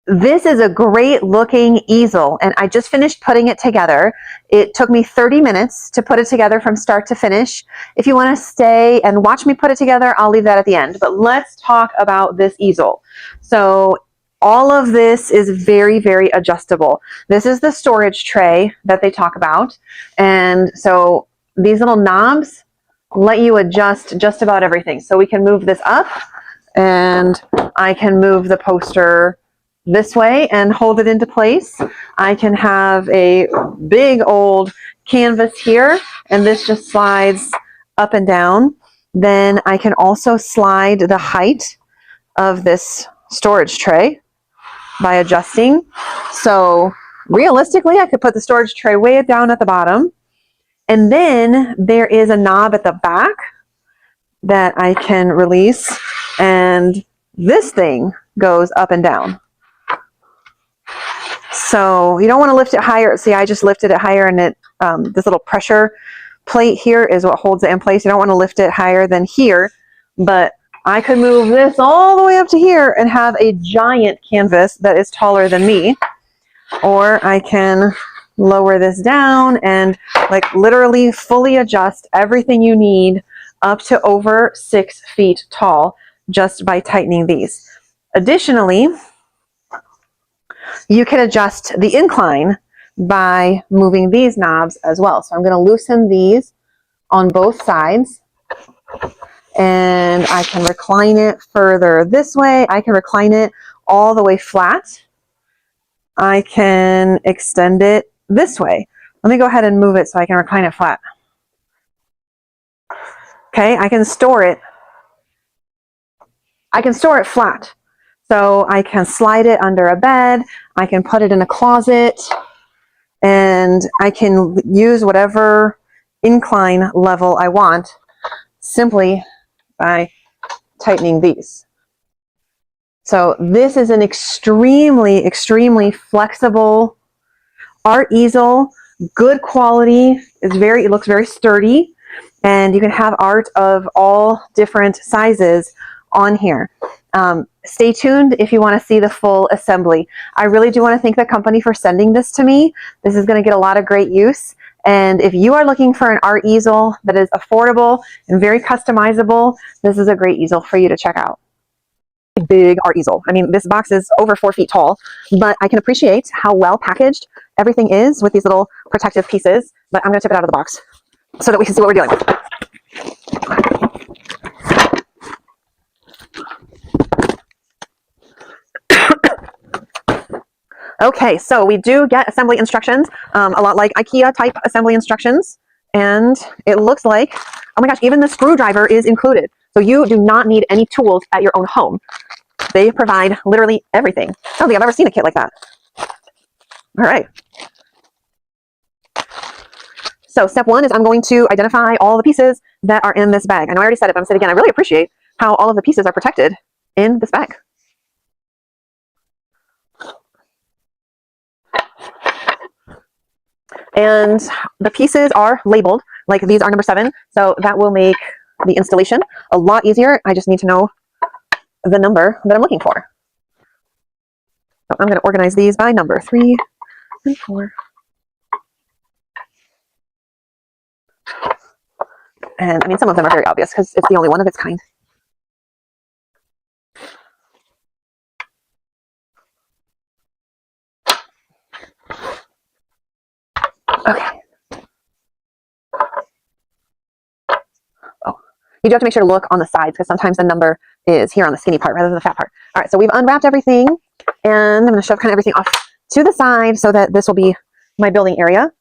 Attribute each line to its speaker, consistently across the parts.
Speaker 1: This is a great looking easel, and I just finished putting it together. It took me 30 minutes to put it together from start to finish. If you want to stay and watch me put it together, I'll leave that at the end. But let's talk about this easel. So all of this is very, very adjustable. This is the storage tray that they talk about. And so these little knobs let you adjust just about everything. So we can move this up, and I can move the poster this way and hold it into place. I can have a big old canvas here, and this just slides up and down. Then I can also slide the height of this storage tray by adjusting. So realistically, I could put the storage tray way down at the bottom. And then there is a knob at the back that I can release, and this thing goes up and down. So you don't want to lift it higher. See, I just lifted it higher, and it this little pressure plate here is what holds it in place. You don't want to lift it higher than here, but I could move this all the way up to here and have a giant canvas that is taller than me. Or I can lower this down and like literally fully adjust everything you need up to over 6 feet tall just by tightening these. Additionally, you can adjust the incline by moving these knobs as well. So I'm going to loosen these on both sides, and I can recline it further this way. I can recline it all the way flat. I can extend it this way. Let me go ahead and move it so I can recline it flat. Okay, I can store it. I can store it flat. So I can slide it under a bed. I can put it in a closet, and I can use whatever incline level I want simply by tightening these. So this is an extremely, extremely flexible art easel, good quality. It looks very sturdy, and you can have art of all different sizes on here. Stay tuned if you want to see the full assembly. I really do want to thank the company for sending this to me. This is going to get a lot of great use. And if you are looking for an art easel that is affordable and very customizable, this is a great easel for you to check out. Big art easel. I mean, this box is over 4 feet tall, but I can appreciate how well packaged everything is with these little protective pieces. But I'm going to tip it out of the box so that we can see what we're dealing with. Okay, so we do get assembly instructions, a lot like IKEA type assembly instructions. And it looks like, oh my gosh, even the screwdriver is included. So you do not need any tools at your own home. They provide literally everything. I don't think I've ever seen a kit like that. All right. So step one is I'm going to identify all the pieces that are in this bag. I know I already said it, but I'm saying it again. I really appreciate how all of the pieces are protected in this bag. And the pieces are labeled, like these are number 7. So that will make the installation a lot easier. I just need to know the number that I'm looking for. So I'm going to organize these by number 3 and 4. And I mean, some of them are very obvious because it's the only one of its kind. Okay. Oh, you do have to make sure to look on the sides because sometimes the number is here on the skinny part rather than the fat part. All right, so we've unwrapped everything, and I'm going to shove kind of everything off to the side so that this will be my building area.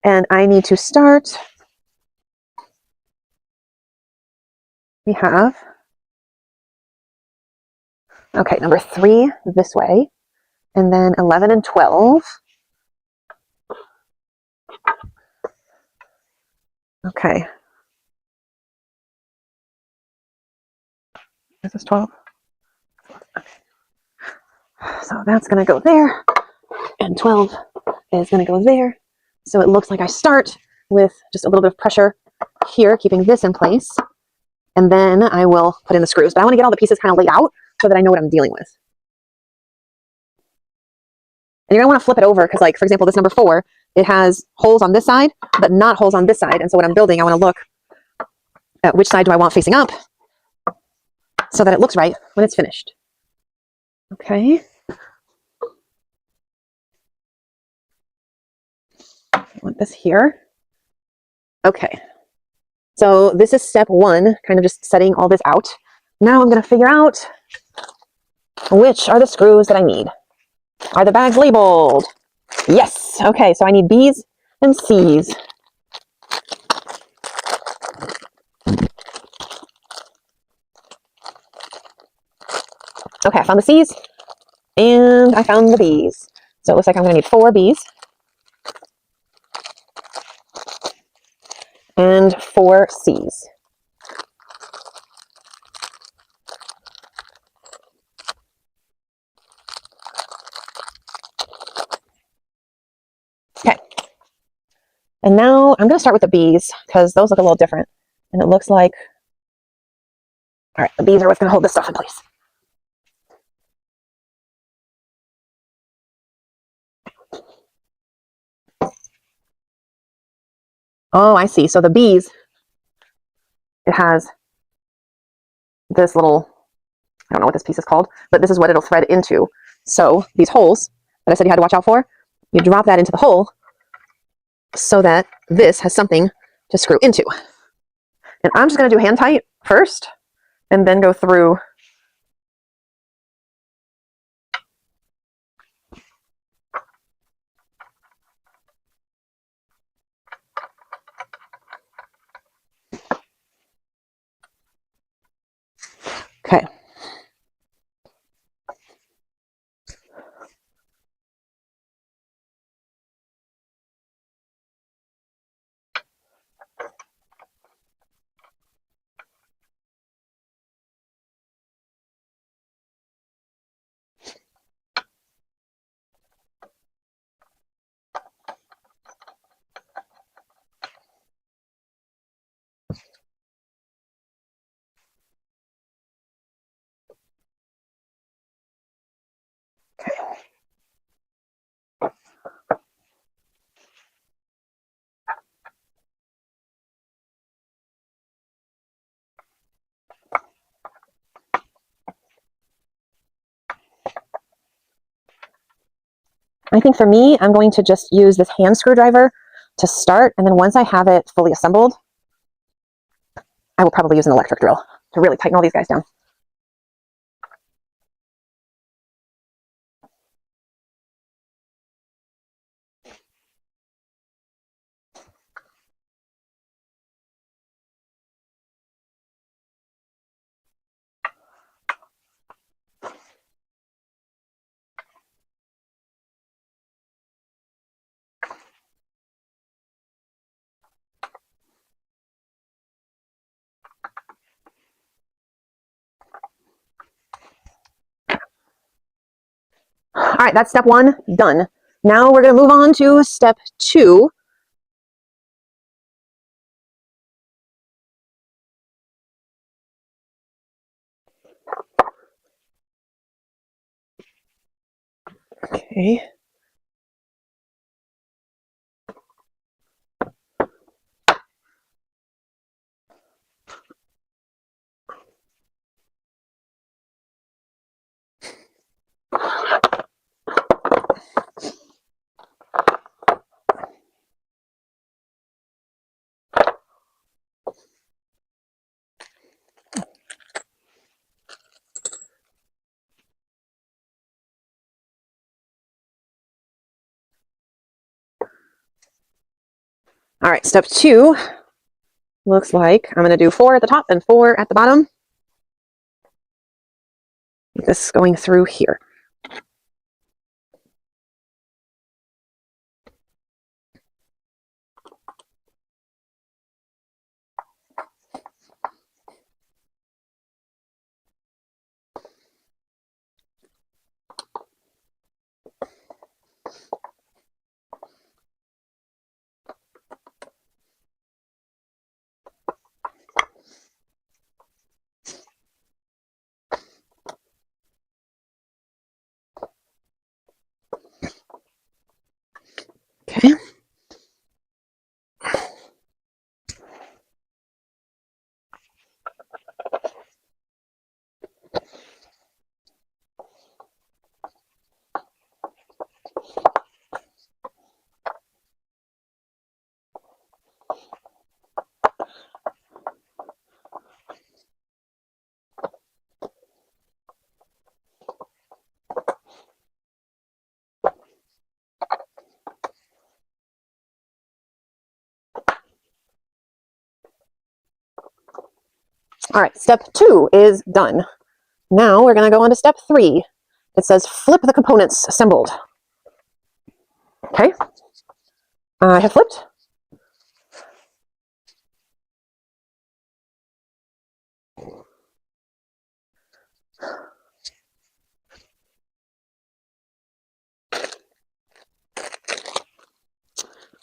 Speaker 1: And I need to start. We have, okay, number 3 this way, and then 11 and 12. Okay. Is this 12? Okay. So that's going to go there, and 12 is going to go there. So it looks like I start with just a little bit of pressure here, keeping this in place, and then I will put in the screws. But I want to get all the pieces kind of laid out so that I know what I'm dealing with. And you're gonna want to flip it over because, like, for example, this number 4, it has holes on this side, but not holes on this side. And so when I'm building, I want to look at which side do I want facing up so that it looks right when it's finished. Okay. I want this here. Okay. So this is step 1, kind of just setting all this out. Now I'm going to figure out which are the screws that I need. Are the bags labeled? Yes. Okay, so I need B's and C's. Okay, I found the C's and I found the B's. So it looks like I'm going to need 4 B's and 4 C's. Okay. And now I'm going to start with the B's because those look a little different. And it looks like, all right, the B's are what's going to hold this stuff in place. Oh, I see. So the B's, it has this little, I don't know what this piece is called, but this is what it'll thread into. So these holes that I said you had to watch out for, you drop that into the hole so that this has something to screw into. And I'm just going to do hand tight first and then go through. Okay. I think for me, I'm going to just use this hand screwdriver to start. And then once I have it fully assembled, I will probably use an electric drill to really tighten all these guys down. All right, that's step 1 done. Now we're going to move on to step 2. Okay. All right, step 2 looks like I'm going to do 4 at the top and 4 at the bottom. This going through here. Okay. All right, step 2 is done. Now we're going to go on to step 3. It says flip the components assembled. Okay, I have flipped.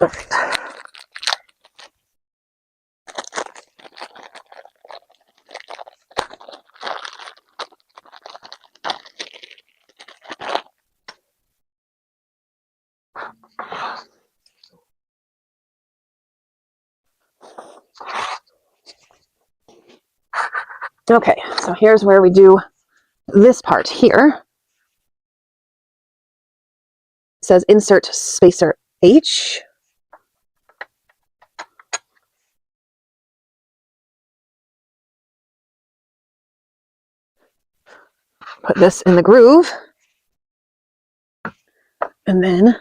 Speaker 1: All right. Okay, so here's where we do this part here. It says insert spacer H. Put this in the groove. And then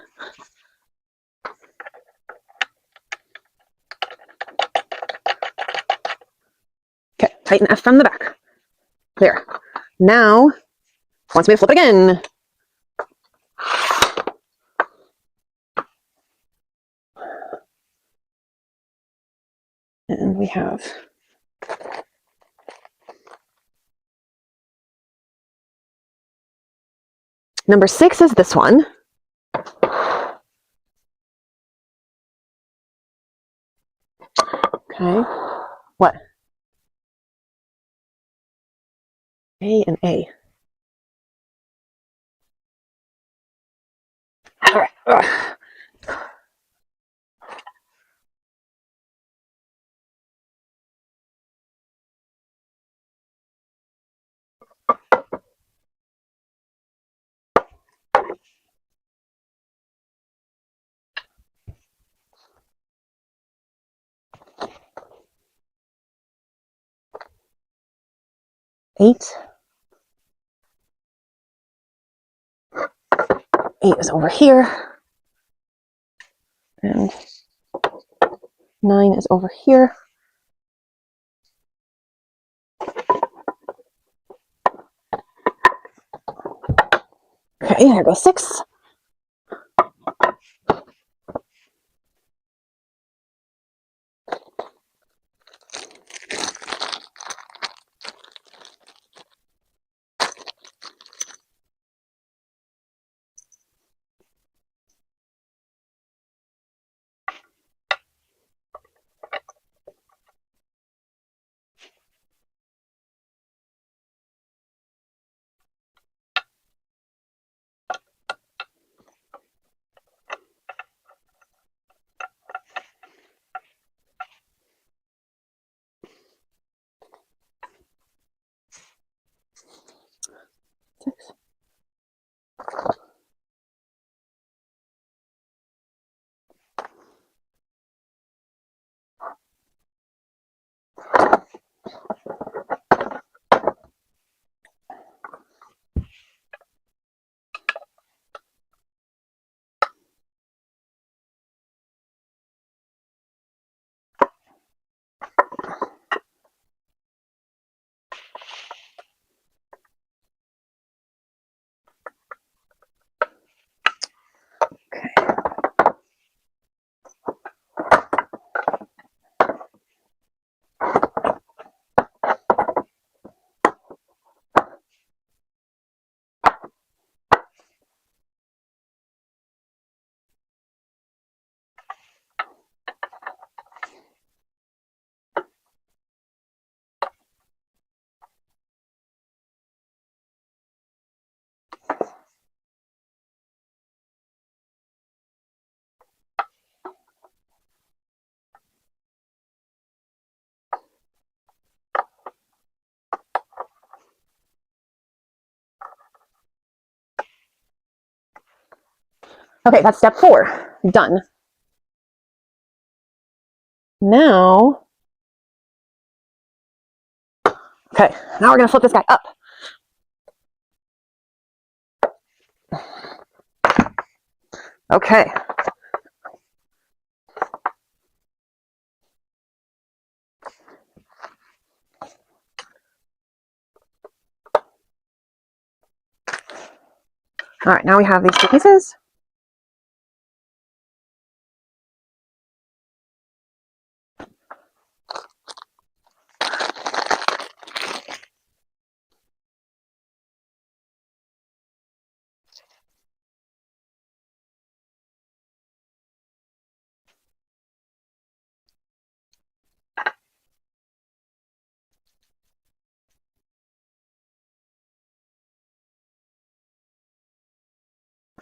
Speaker 1: okay, tighten F from the back. There. Now, once we flip again. And we have number 6 is this one. Okay. What? A and A. All right. Ugh. Eight is over here. And 9 is over here. Okay, there goes 6. Okay, that's step 4. Done. Now, okay, now we're going to flip this guy up. Okay. All right, now we have these 2 pieces.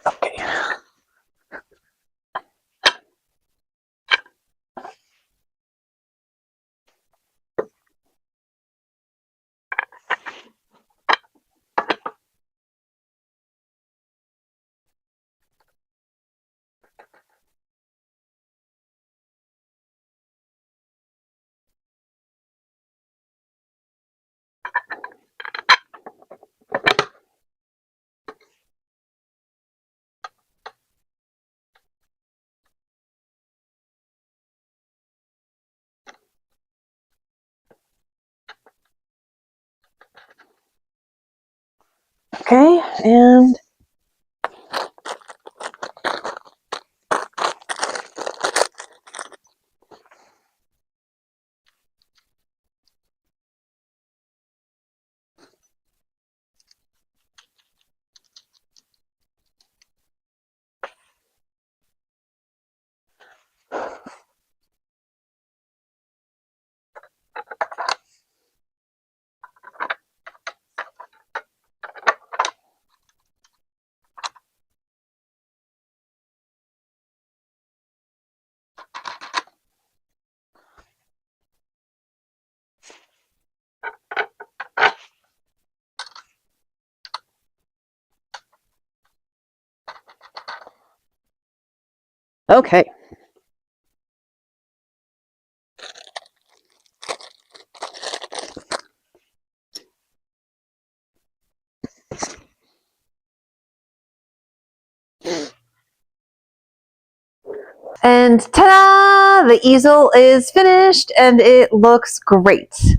Speaker 1: Okay. Okay, and okay. And ta-da! The easel is finished and it looks great.